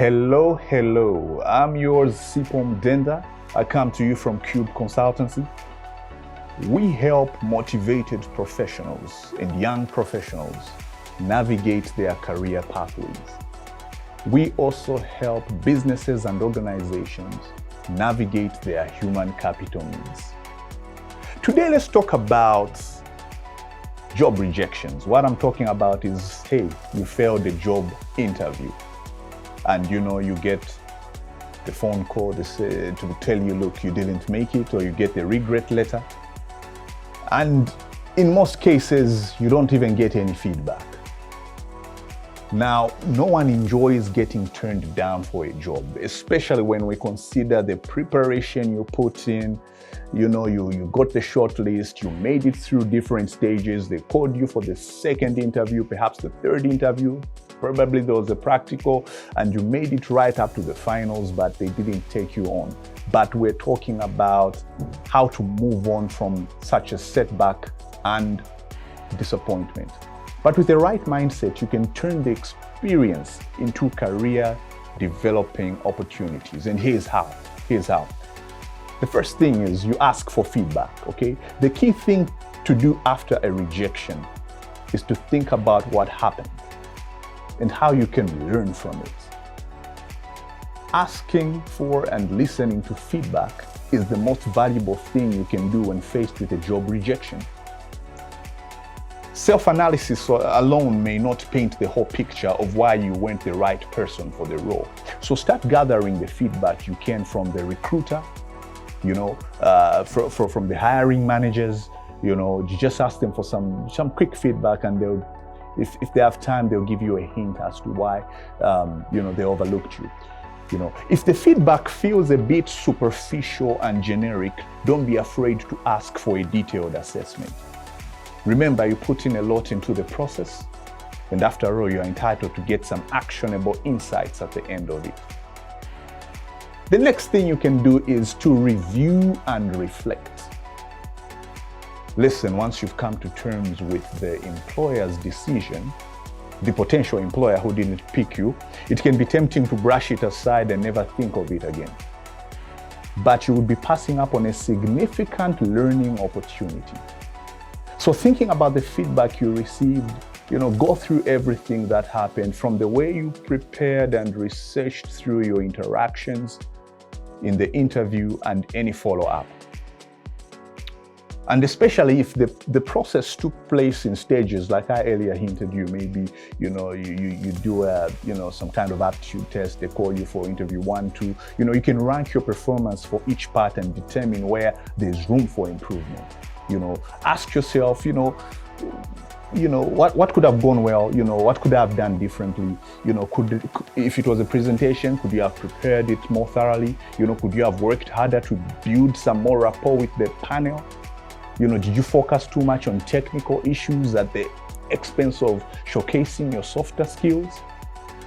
Hello. I'm yours, Sipho Mudenda. I come to you from Consultancy. We help motivated professionals and young professionals navigate their career pathways. We also help businesses and organizations navigate their human capital needs. Today, let's talk about job rejections. What I'm talking about is, hey, you failed a job interview. And you get the phone call to tell you, look, you didn't make it, or you get a regret letter. And in most cases, you don't even get any feedback. Now, no one enjoys getting turned down for a job, especially when we consider the preparation you put in. You got the short list, you made it through different stages, they called you for the second interview, perhaps the third interview, probably there was a practical, and you made it right up to the finals, but they didn't take you on. But we're talking about how to move on from such a setback and disappointment. But with the right mindset, you can turn the experience into career developing opportunities. And here's how. The first thing is you ask for feedback, okay? The key thing to do after a rejection is to think about what happened and how you can learn from it. Asking for and listening to feedback is the most valuable thing you can do when faced with a job rejection. Self-analysis alone may not paint the whole picture of why you weren't the right person for the role. So start gathering the feedback you can from the recruiter, from the hiring managers. You just ask them for some quick feedback, and if they have time, they'll give you a hint as to why they overlooked you. If the feedback feels a bit superficial and generic, don't be afraid to ask for a detailed assessment. Remember, you put in a lot into the process, and after all, you're entitled to get some actionable insights at the end of it. The next thing you can do is to review and reflect. Listen, once you've come to terms with the employer's decision, the potential employer who didn't pick you, it can be tempting to brush it aside and never think of it again. But you will be passing up on a significant learning opportunity. So thinking about the feedback you received, go through everything that happened, from the way you prepared and researched through your interactions in the interview and any follow-up. And especially if the process took place in stages, like I earlier hinted you, maybe, you do some kind of aptitude test, they call you for interview 1, 2, you can rank your performance for each part and determine where there's room for improvement. Ask yourself, what could have gone well, what could I have done differently, if it was a presentation, could you have prepared it more thoroughly, could you have worked harder to build some more rapport with the panel? Did you focus too much on technical issues at the expense of showcasing your softer skills?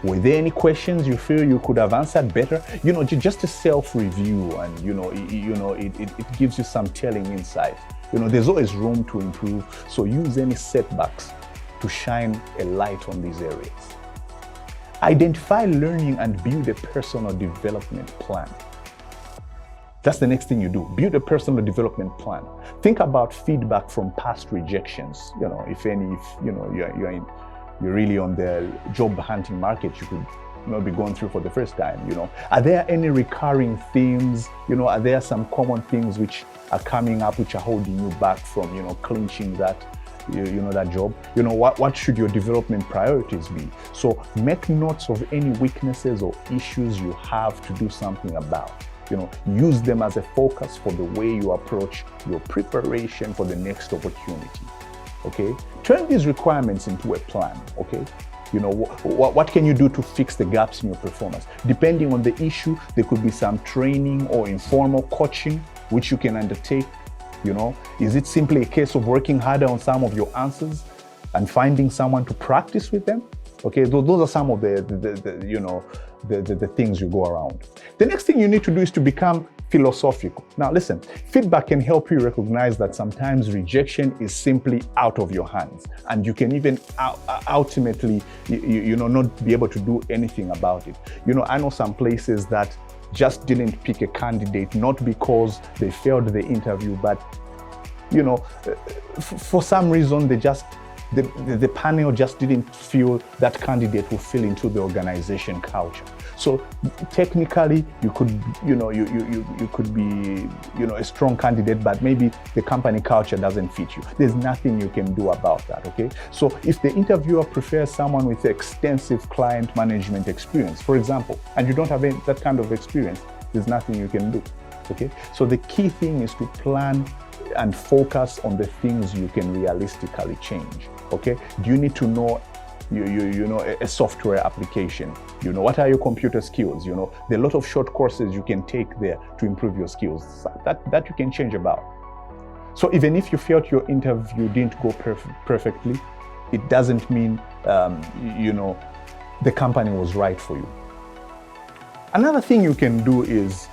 Were there any questions you feel you could have answered better? Just a self-review, and it gives you some telling insight. There's always room to improve, so use any setbacks to shine a light on these areas. Identify learning and build a personal development plan. That's the next thing you do. Build a personal development plan. Think about feedback from past rejections. If you're really on the job hunting market, you could be going through for the first time. Are there any recurring themes? Are there some common things which are coming up which are holding you back from clinching that that job? What should your development priorities be? So make notes of any weaknesses or issues you have to do something about. Use them as a focus for the way you approach your preparation for the next opportunity. Okay? Turn these requirements into a plan. Okay? What can you do to fix the gaps in your performance? Depending on the issue, there could be some training or informal coaching which you can undertake. Is it simply a case of working harder on some of your answers and finding someone to practice with them? Okay, those are some of the things you go around. The next thing you need to do is to become philosophical. Now listen, feedback can help you recognize that sometimes rejection is simply out of your hands, and you can even ultimately, not be able to do anything about it. I know some places that just didn't pick a candidate, not because they failed the interview, but for some reason the panel just didn't feel that candidate will fit into the organization culture. So technically, you could, you could be, a strong candidate, but maybe the company culture doesn't fit you. There's nothing you can do about that, okay? So if the interviewer prefers someone with extensive client management experience, for example, and you don't have that kind of experience, there's nothing you can do, okay? So the key thing is to plan and focus on the things you can realistically change, okay? Do you need to know a software application? What are your computer skills? There are a lot of short courses you can take there to improve your skills that you can change about. So even if you felt your interview didn't go perfectly, it doesn't mean the company was right for you. Another thing you can do is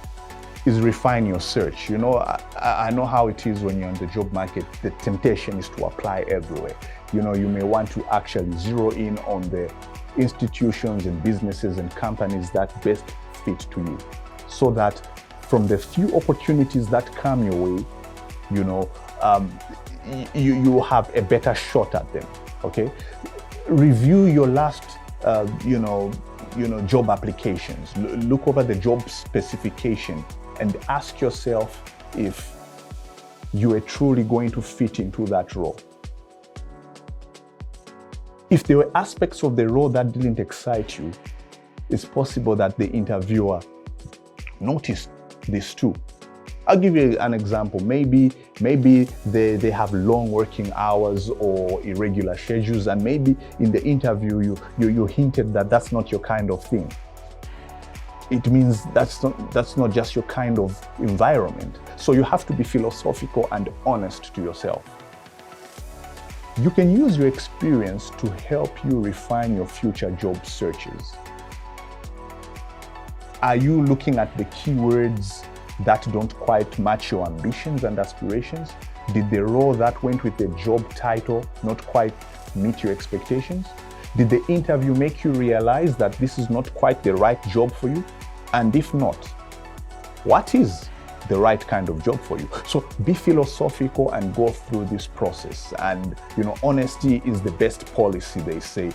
refine your search. I know how it is when you're on the job market. The temptation is to apply everywhere. You may want to actually zero in on the institutions and businesses and companies that best fit to you, so that from the few opportunities that come your way, you have a better shot at them, okay? Review your last, job applications. Look over the job specification and ask yourself if you are truly going to fit into that role. If there were aspects of the role that didn't excite you, it's possible that the interviewer noticed this too. I'll give you an example. Maybe they have long working hours or irregular schedules, and maybe in the interview you hinted that that's not your kind of thing. It means that's not just your kind of environment. So you have to be philosophical and honest to yourself. You can use your experience to help you refine your future job searches. Are you looking at the keywords that don't quite match your ambitions and aspirations? Did the role that went with the job title not quite meet your expectations? Did the interview make you realize that this is not quite the right job for you? And if not, what is the right kind of job for you? So be philosophical and go through this process. And honesty is the best policy, they say.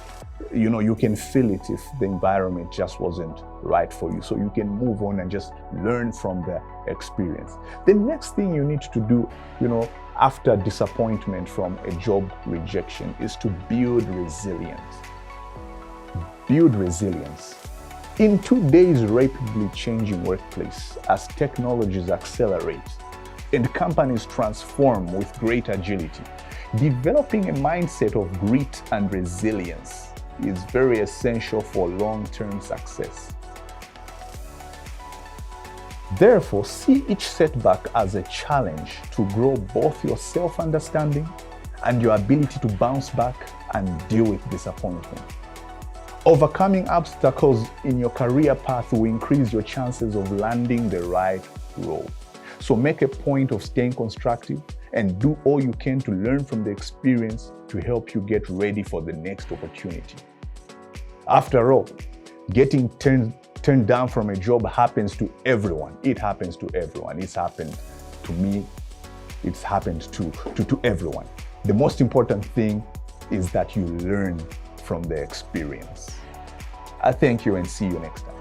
You can feel it if the environment just wasn't right for you. So you can move on and just learn from the experience. The next thing you need to do, after disappointment from a job rejection, is to build resilience. Build resilience. In today's rapidly changing workplace, as technologies accelerate and companies transform with great agility, developing a mindset of grit and resilience is very essential for long-term success. Therefore, see each setback as a challenge to grow both your self-understanding and your ability to bounce back and deal with disappointment. Overcoming obstacles in your career path will increase your chances of landing the right role. So make a point of staying constructive and do all you can to learn from the experience to help you get ready for the next opportunity. After all, getting turned down from a job happens to everyone. It happens to everyone. It's happened to me. It's happened to everyone. The most important thing is that you learn from the experience. I thank you and see you next time.